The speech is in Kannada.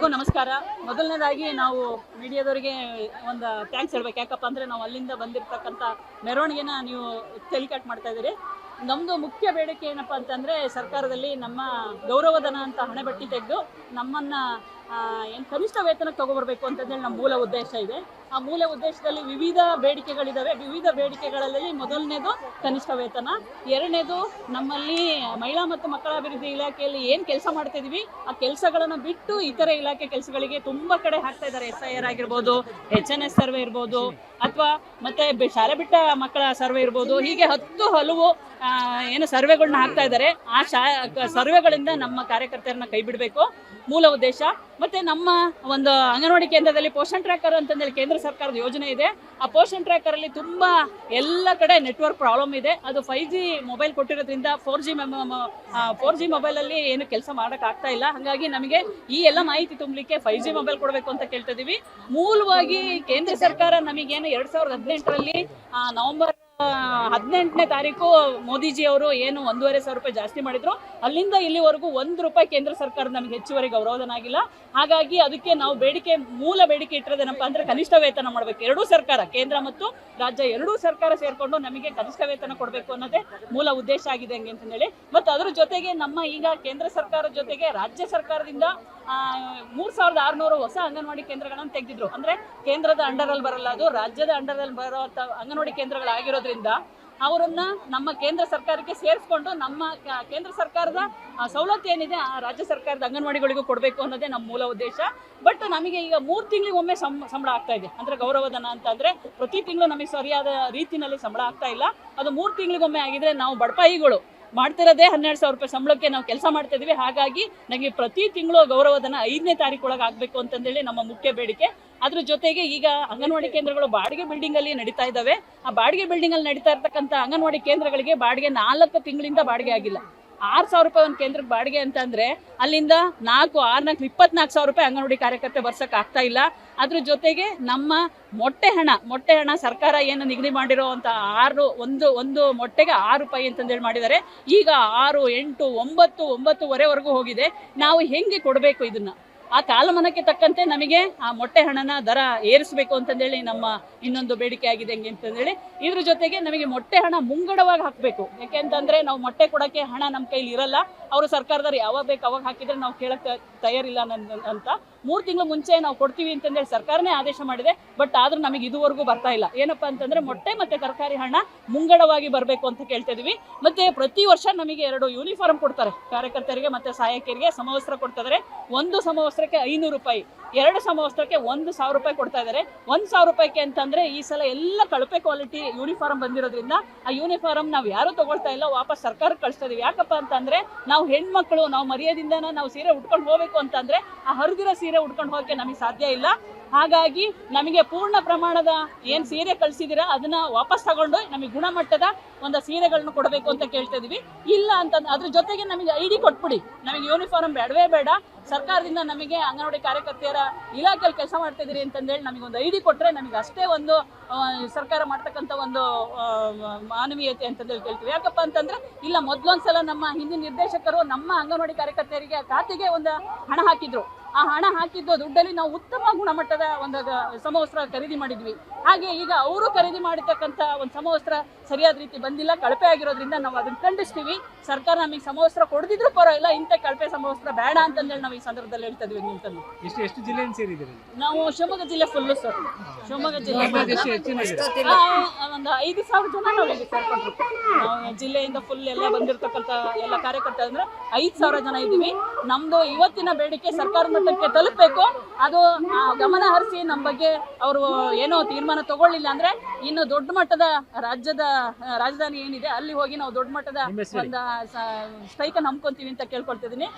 ಎಲ್ಲರಿಗೂ ನಮಸ್ಕಾರ. ಮೊದಲನೇದಾಗಿ ನಾವು ಮೀಡಿಯಾದವರಿಗೆ ಒಂದು ಥ್ಯಾಂಕ್ಸ್ ಹೇಳ್ಬೇಕು. ಯಾಕಪ್ಪ ಅಂದರೆ ನಾವು ಅಲ್ಲಿಂದ ಬಂದಿರತಕ್ಕಂಥ ಮೆರವಣಿಗೆನ ನೀವು ಟೆಲಿಕಾಸ್ಟ್ ಮಾಡ್ತಾ ಇದ್ದೀರಿ. ನಮ್ಮದು ಮುಖ್ಯ ಬೇಡಿಕೆ ಏನಪ್ಪ ಅಂತಂದರೆ ಸರ್ಕಾರದಲ್ಲಿ ನಮ್ಮ ಗೌರವಧನ ಅಂತ ಹಣೆಬಟ್ಟಿ ತೆಗೆದು ನಮ್ಮನ್ನು ಏನು ಕನಿಷ್ಠ ವೇತನಕ್ಕೆ ತೊಗೊಬರ್ಬೇಕು ಅಂತಂದೇಳಿ ನಮ್ಮ ಮೂಲ ಉದ್ದೇಶ ಇದೆ. ಆ ಮೂಲ ಉದ್ದೇಶದಲ್ಲಿ ವಿವಿಧ ಬೇಡಿಕೆಗಳಿದ್ದಾವೆ. ವಿವಿಧ ಬೇಡಿಕೆಗಳಲ್ಲಿ ಮೊದಲನೇದು ಕನಿಷ್ಠ ವೇತನ, ಎರಡನೇದು ನಮ್ಮಲ್ಲಿ ಮಹಿಳಾ ಮತ್ತು ಮಕ್ಕಳ ಅಭಿವೃದ್ಧಿ ಇಲಾಖೆಯಲ್ಲಿ ಏನು ಕೆಲಸ ಮಾಡ್ತಿದ್ವಿ ಆ ಕೆಲಸಗಳನ್ನು ಬಿಟ್ಟು ಇತರೆ ಇಲಾಖೆ ಕೆಲಸಗಳಿಗೆ ತುಂಬ ಕಡೆ ಹಾಕ್ತಾ ಇದ್ದಾರೆ. SIR ಆಗಿರ್ಬೋದು, HNS ಸರ್ವೆ ಇರ್ಬೋದು, ಅಥವಾ ಮತ್ತೆ ಶಾಲೆ ಬಿಟ್ಟ ಮಕ್ಕಳ ಸರ್ವೆ ಇರ್ಬೋದು, ಹೀಗೆ ಹಲವು ಏನು ಸರ್ವೆಗಳನ್ನ ಹಾಕ್ತಾ ಇದ್ದಾರೆ. ಆ ಸರ್ವೆಗಳಿಂದ ನಮ್ಮ ಕಾರ್ಯಕರ್ತರನ್ನ ಕೈ ಬಿಡಬೇಕು ಮೂಲ ಉದ್ದೇಶ. ಮತ್ತು ನಮ್ಮ ಒಂದು ಅಂಗನವಾಡಿ ಕೇಂದ್ರದಲ್ಲಿ ಪೋಷಣ್ ಟ್ರ್ಯಾಕರ್ ಅಂತಂದೇಳಿ ಕೇಂದ್ರ ಸರ್ಕಾರದ ಯೋಜನೆ ಇದೆ. ಆ ಪೋಷಣ್ ಟ್ರ್ಯಾಕರಲ್ಲಿ ತುಂಬ ಎಲ್ಲ ಕಡೆ ನೆಟ್ವರ್ಕ್ ಪ್ರಾಬ್ಲಮ್ ಇದೆ. ಅದು 5G ಮೊಬೈಲ್ ಕೊಟ್ಟಿರೋದ್ರಿಂದ 4G ಮೊಬೈಲಲ್ಲಿ ಏನು ಕೆಲಸ ಮಾಡೋಕ್ಕಾಗ್ತಾ ಇಲ್ಲ. ಹಾಗಾಗಿ ನಮಗೆ ಈ ಎಲ್ಲ ಮಾಹಿತಿ ತುಂಬಲಿಕ್ಕೆ 5G ಮೊಬೈಲ್ ಕೊಡಬೇಕು ಅಂತ ಕೇಳ್ತಾ ಇದ್ದೀವಿ. ಮೂಲವಾಗಿ ಕೇಂದ್ರ ಸರ್ಕಾರ ನಮಗೇನು 2018ರಲ್ಲಿ ನವೆಂಬರ್ 18ನೇ ತಾರೀಕು ಮೋದಿಜಿ ಅವರು ಏನು 1,500 ರೂಪಾಯಿ ಜಾಸ್ತಿ ಮಾಡಿದ್ರು, ಅಲ್ಲಿಂದ ಇಲ್ಲಿವರೆಗೂ ₹1 ಕೇಂದ್ರ ಸರ್ಕಾರ ನಮಗೆ ಹೆಚ್ಚುವರಿ ಗೌರವಧನ ಆಗಿಲ್ಲ. ಹಾಗಾಗಿ ಅದಕ್ಕೆ ನಾವು ಮೂಲ ಬೇಡಿಕೆ ಇಟ್ಟಿರೋದೇನಪ್ಪ ಅಂದರೆ ಕನಿಷ್ಠ ವೇತನ ಮಾಡಬೇಕು. ಎರಡೂ ಸರ್ಕಾರ, ಕೇಂದ್ರ ಮತ್ತು ರಾಜ್ಯ ಎರಡೂ ಸರ್ಕಾರ ಸೇರಿಕೊಂಡು ನಮಗೆ ಕನಿಷ್ಠ ವೇತನ ಕೊಡಬೇಕು ಅನ್ನೋದೇ ಮೂಲ ಉದ್ದೇಶ ಆಗಿದೆ ಹಂಗೆ ಅಂತಂದೇಳಿ. ಮತ್ತು ಅದ್ರ ಜೊತೆಗೆ ನಮ್ಮ ಈಗ ಕೇಂದ್ರ ಸರ್ಕಾರದ ಜೊತೆಗೆ ರಾಜ್ಯ ಸರ್ಕಾರದಿಂದ 3,600 ಹೊಸ ಅಂಗನವಾಡಿ ಕೇಂದ್ರಗಳನ್ನು ತೆಗೆದಿದ್ರು. ಅಂದರೆ ಕೇಂದ್ರದ ಅಂಡರಲ್ಲಿ ಬರಲ್ಲ, ಅದು ರಾಜ್ಯದ ಅಂಡರಲ್ಲಿ ಬರುವಂಥ ಅಂಗನವಾಡಿ ಕೇಂದ್ರಗಳಾಗಿರೋದ್ರಿಂದ ಅವರನ್ನ ನಮ್ಮ ಕೇಂದ್ರ ಸರ್ಕಾರಕ್ಕೆ ಸೇರಿಸ್ಕೊಂಡು ನಮ್ಮ ಕೇಂದ್ರ ಸರ್ಕಾರದ ಸವಲತ್ತು ಏನಿದೆ ಆ ರಾಜ್ಯ ಸರ್ಕಾರದ ಅಂಗನವಾಡಿಗಳಿಗೂ ಕೊಡಬೇಕು ಅನ್ನೋದೇ ನಮ್ಮ ಮೂಲ ಉದ್ದೇಶ. ಬಟ್ ನಮಗೆ ಈಗ 3 ತಿಂಗಳಿಗೊಮ್ಮೆ ಸಂಬಳ ಆಗ್ತಾ ಇದೆ. ಅಂದರೆ ಗೌರವಧನ ಅಂತ ಅಂದರೆ ಪ್ರತಿ ತಿಂಗಳು ನಮಗೆ ಸರಿಯಾದ ರೀತಿಯಲ್ಲಿ ಸಂಬಳ ಆಗ್ತಾ ಇಲ್ಲ. ಅದು 3 ತಿಂಗಳಿಗೊಮ್ಮೆ ಆಗಿದ್ರೆ ನಾವು ಬಡಪಾಯಿಗಳು ಮಾಡ್ತಿರೋದೇ 12,000 ರೂಪಾಯಿ ಸಂಬಳಕ್ಕೆ ನಾವು ಕೆಲಸ ಮಾಡ್ತಾ ಇದೀವಿ. ಹಾಗಾಗಿ ನನಗೆ ಪ್ರತಿ ತಿಂಗಳು ಗೌರವಧನ 5ನೇ ತಾರೀಕೊಳಗೆ ಆಗಬೇಕು ಅಂತಂದೇಳಿ ನಮ್ಮ ಮುಖ್ಯ ಬೇಡಿಕೆ. ಅದ್ರ ಜೊತೆಗೆ ಈಗ ಅಂಗನವಾಡಿ ಕೇಂದ್ರಗಳು ಬಾಡಿಗೆ ಬಿಲ್ಡಿಂಗಲ್ಲಿ ನಡೀತಾ ಇದ್ದಾವೆ. ಆ ಬಾಡಿಗೆ ಬಿಲ್ಡಿಂಗಲ್ಲಿ ನಡೀತಾ ಇರ್ತಕ್ಕಂಥ ಅಂಗನವಾಡಿ ಕೇಂದ್ರಗಳಿಗೆ ಬಾಡಿಗೆ 4 ತಿಂಗಳಿಂದ ಬಾಡಿಗೆ ಆಗಿಲ್ಲ. 6,000 ರೂಪಾಯಿ ಒಂದು ಕೇಂದ್ರಕ್ಕೆ ಬಾಡಿಗೆ ಅಂತಂದರೆ ಅಲ್ಲಿಂದ 24,000 ರೂಪಾಯಿ ಅಂಗನವಾಡಿ ಕಾರ್ಯಕರ್ತೆ ಬರ್ಸಕ್ಕೆ ಆಗ್ತಾ ಇಲ್ಲ. ಅದ್ರ ಜೊತೆಗೆ ನಮ್ಮ ಮೊಟ್ಟೆ ಹಣ ಸರ್ಕಾರ ಏನು ನಿಗದಿ ಮಾಡಿರೋ ಅಂತ ಒಂದು ಮೊಟ್ಟೆಗೆ ₹6 ಅಂತಂದೇಳಿ ಮಾಡಿದ್ದಾರೆ. ಈಗ 6, 8, 9:30ವರೆಗೂ ಹೋಗಿದೆ. ನಾವು ಹೆಂಗೆ ಕೊಡಬೇಕು ಇದನ್ನು? ಆ ಕಾಲಮಾನಕ್ಕೆ ತಕ್ಕಂತೆ ನಮಗೆ ಆ ಮೊಟ್ಟೆ ಹಣನ ದರ ಏರಿಸಬೇಕು ಅಂತಂದೇಳಿ ನಮ್ಮ ಇನ್ನೊಂದು ಬೇಡಿಕೆ ಆಗಿದೆ ಹೆಂಗೆ ಅಂತಂದೇಳಿ. ಇದ್ರ ಜೊತೆಗೆ ನಮಗೆ ಮೊಟ್ಟೆ ಹಣ ಮುಂಗಡವಾಗಿ ಹಾಕಬೇಕು. ಯಾಕೆ ಅಂತಂದರೆ ನಾವು ಮೊಟ್ಟೆ ಕೊಡೋಕ್ಕೆ ಹಣ ನಮ್ಮ ಕೈಲಿ ಇರಲ್ಲ. ಅವರು ಸರ್ಕಾರದವ್ರು ಯಾವಾಗ ಬೇಕು ಅವಾಗ ಹಾಕಿದರೆ ನಾವು ಕೇಳೋಕ್ಕೆ ತಯಾರಿಲ್ಲ ಅಂತ 3 ತಿಂಗಳು ಮುಂಚೆ ನಾವು ಕೊಡ್ತೀವಿ ಅಂತಂದೇಳಿ ಸರ್ಕಾರನೇ ಆದೇಶ ಮಾಡಿದೆ. ಬಟ್ ಆದರೂ ನಮಗೆ ಇದುವರೆಗೂ ಬರ್ತಾ ಇಲ್ಲ. ಏನಪ್ಪ ಅಂತಂದರೆ ಮೊಟ್ಟೆ ಮತ್ತು ತರಕಾರಿ ಹಣ ಮುಂಗಡವಾಗಿ ಬರಬೇಕು ಅಂತ ಕೇಳ್ತಾ ಇದೀವಿ. ಮತ್ತು ಪ್ರತಿ ವರ್ಷ ನಮಗೆ 2 ಯೂನಿಫಾರ್ಮ್ ಕೊಡ್ತಾರೆ ಕಾರ್ಯಕರ್ತರಿಗೆ ಮತ್ತು ಸಹಾಯಕಿಯರಿಗೆ. ಸಮವಸ್ತ್ರ ಕೊಡ್ತಿದ್ದಾರೆ. ಒಂದು ಸಮವಸ್ತ್ರಕ್ಕೆ ₹500, 2 ಸಮವಸ್ತ್ರಕ್ಕೆ ₹1,000 ರೂಪಾಯಿ ಕೊಡ್ತಾ ಇದ್ದಾರೆ. ₹1,000 ರೂಪಾಯಿಗೆ ಅಂತಂದರೆ ಈ ಸಲ ಎಲ್ಲ ಕಳಪೆ ಕ್ವಾಲಿಟಿ ಯೂನಿಫಾರ್ಮ್ ಬಂದಿರೋದ್ರಿಂದ ಆ ಯೂನಿಫಾರ್ಮ್ ನಾವು ಯಾರೂ ತೊಗೊಳ್ತಾ ಇಲ್ಲ, ವಾಪಸ್ ಸರ್ಕಾರಕ್ಕೆ ಕಳಿಸ್ತಾ ಇದೀವಿ. ಯಾಕಪ್ಪ ಅಂತಂದರೆ ನಾವು ಹೆಣ್ಮಕ್ಳು, ನಾವು ಮರ್ಯಾದೆಯಿಂದನೇ ನಾವು ಸೀರೆ ಉಟ್ಕೊಂಡು ಹೋಗಬೇಕು ಅಂತಂದರೆ ಆ ಹರಿದಿರೋ ಸೀರೆ ಉಟ್ಕೊಂಡು ಹೋಗೋಕ್ಕೆ ನಮಗೆ ಸಾಧ್ಯ ಇಲ್ಲ. ಹಾಗಾಗಿ ನಮಗೆ ಪೂರ್ಣ ಪ್ರಮಾಣದ ಏನು ಸೀರೆ ಕಳಿಸಿದ್ದೀರಾ ಅದನ್ನು ವಾಪಸ್ ತಗೊಂಡು ನಮಗೆ ಗುಣಮಟ್ಟದ ಒಂದು ಸೀರೆಗಳನ್ನ ಕೊಡಬೇಕು ಅಂತ ಕೇಳ್ತಾ ಇದೀವಿ. ಇಲ್ಲ ಅಂತಂದ್ರೆ ಅದ್ರ ಜೊತೆಗೆ ನಮಗೆ ID ಕೊಟ್ಬಿಡಿ. ನಮಗೆ ಯೂನಿಫಾರ್ಮ್ ಬೇಡವೇ ಬೇಡ. ಸರ್ಕಾರದಿಂದ ನಮಗೆ ಅಂಗನವಾಡಿ ಕಾರ್ಯಕರ್ತೆಯರ ಇಲಾಖೆಯಲ್ಲಿ ಕೆಲಸ ಮಾಡ್ತಾ ಇದ್ದೀರಿ ಅಂತಂದೇಳಿ ನಮಗೊಂದು ID ಕೊಟ್ಟರೆ ನಮಗೆ ಅಷ್ಟೇ ಒಂದು ಸರ್ಕಾರ ಮಾಡ್ತಕ್ಕಂಥ ಒಂದು ಮಾನವೀಯತೆ ಅಂತಂದೇಳಿ ಕೇಳ್ತೀವಿ. ಯಾಕಪ್ಪ ಅಂತಂದರೆ ಇಲ್ಲ, ಮೊದಲೊಂದ್ಸಲ ನಮ್ಮ ಹಿಂದಿನ ನಿರ್ದೇಶಕರು ನಮ್ಮ ಅಂಗನವಾಡಿ ಕಾರ್ಯಕರ್ತೆಯರಿಗೆ ಖಾತೆಗೆ ಒಂದು ಹಣ ಹಾಕಿದ್ರು. ಆ ಹಣ ಹಾಕಿದ್ದು ದುಡ್ಡಲ್ಲಿ ನಾವು ಉತ್ತಮ ಗುಣಮಟ್ಟದ ಒಂದು ಸಮವಸ್ತ್ರ ಖರೀದಿ ಮಾಡಿದ್ವಿ. ಹಾಗೆ ಈಗ ಅವರು ಖರೀದಿ ಮಾಡಿರ್ತಕ್ಕಂಥ ಒಂದು ಸಮವಸ್ತ್ರ ಸರಿಯಾದ ರೀತಿ ಬಂದಿಲ್ಲ, ಕಳಪೆ ಆಗಿರೋದ್ರಿಂದ ನಾವು ಅದನ್ನು ಖಂಡಿಸ್ತೀವಿ. ಸರ್ಕಾರ ನಮಗೆ ಸಮವಸ್ತ್ರ ಕೊಡದಿದ್ರು ಪರವಾಗಿಲ್ಲ, ಇಂಥ ಕಳಪೆ ಸಮವಸ್ತ್ರ ಬೇಡ ಅಂತಂದೇಳಿ ನಾವು ಈ ಸಂದರ್ಭದಲ್ಲಿ ಹೇಳ್ತಾ ಇದ್ವಿ. ನಿಂತಂದು ಎಷ್ಟು ಜಿಲ್ಲೆಯನ್ನು ಸೇರಿದ್ದೀರಿ? ನಾವು ಶಿವಮೊಗ್ಗ ಜಿಲ್ಲೆ ಫುಲ್ಲು ಸರ್. ಶಿವಮೊಗ್ಗ ಜಿಲ್ಲೆ ಒಂದು 5,000 ಜನ ನಾವು ಇಲ್ಲಿ ಸೇರ್ಕೊಂಡ್ರು. ನಾವು ಜಿಲ್ಲೆಯಿಂದ ಫುಲ್ ಎಲ್ಲ ಬಂದಿರತಕ್ಕಂಥ ಎಲ್ಲ ಕಾರ್ಯಕರ್ತರು ಅಂದರೆ 5,000 ಜನ ಇದ್ದೀವಿ. ನಮ್ಮದು ಇವತ್ತಿನ ಬೇಡಿಕೆ ಸರ್ಕಾರದ ಮಟ್ಟಕ್ಕೆ ತಲುಪಬೇಕು. ಅದು ಗಮನ ಹರಿಸಿ ನಮ್ಮ ಬಗ್ಗೆ ಅವರು ಏನೋ ತೀರ್ಮಾನ ತಗೊಳ್ಳಿಲ್ಲ ಅಂದರೆ ಇನ್ನು ದೊಡ್ಡ ಮಟ್ಟದ ರಾಜ್ಯದ ರಾಜಧಾನಿ ಏನಿದೆ ಅಲ್ಲಿ ಹೋಗಿ ನಾವು ದೊಡ್ಡ ಮಟ್ಟದ ಒಂದು ಸ್ಟ್ರೈಕನ್ನು ಹಮ್ಮಿಕೊಂತೀವಿ ಅಂತ ಕೇಳ್ಕೊಳ್ತಿದ್ದೀನಿ.